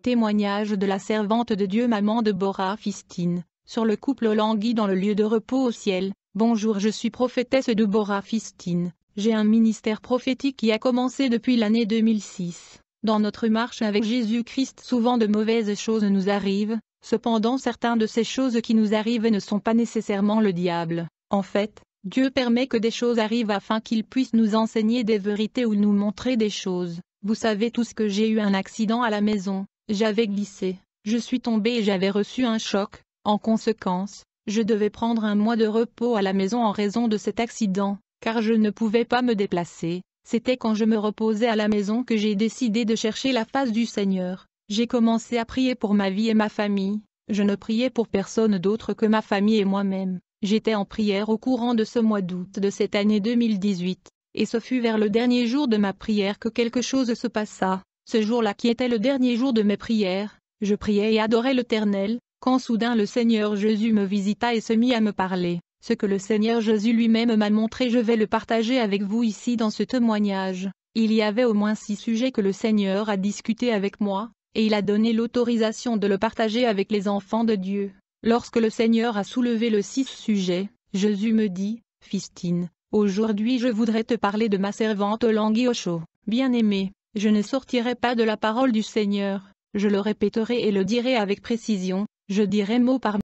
Témoignage de la servante de Dieu maman Deborah Fistine, sur le couple langui dans le lieu de repos au ciel. Bonjour, je suis prophétesse Deborah Fistine. J'ai un ministère prophétique qui a commencé depuis l'année 2006. Dans notre marche avec Jésus-Christ, souvent de mauvaises choses nous arrivent, cependant certaines de ces choses qui nous arrivent ne sont pas nécessairement le diable. En fait, Dieu permet que des choses arrivent afin qu'il puisse nous enseigner des vérités ou nous montrer des choses. Vous savez tous que j'ai eu un accident à la maison. J'avais glissé, je suis tombée et j'avais reçu un choc. En conséquence, je devais prendre un mois de repos à la maison en raison de cet accident, car je ne pouvais pas me déplacer. C'était quand je me reposais à la maison que j'ai décidé de chercher la face du Seigneur. J'ai commencé à prier pour ma vie et ma famille. Je ne priais pour personne d'autre que ma famille et moi-même. J'étais en prière au courant de ce mois d'août de cette année 2018, et ce fut vers le dernier jour de ma prière que quelque chose se passa. Ce jour-là qui était le dernier jour de mes prières, je priais et adorais l'Éternel, quand soudain le Seigneur Jésus me visita et se mit à me parler. Ce que le Seigneur Jésus lui-même m'a montré, je vais le partager avec vous ici dans ce témoignage. Il y avait au moins 6 sujets que le Seigneur a discuté avec moi, et il a donné l'autorisation de le partager avec les enfants de Dieu. Lorsque le Seigneur a soulevé le 6 sujets, Jésus me dit, « Fistine, aujourd'hui je voudrais te parler de ma servante Langui Osho. Bien-aimée, je ne sortirai pas de la parole du Seigneur, je le répéterai et le dirai avec précision, je dirai mot par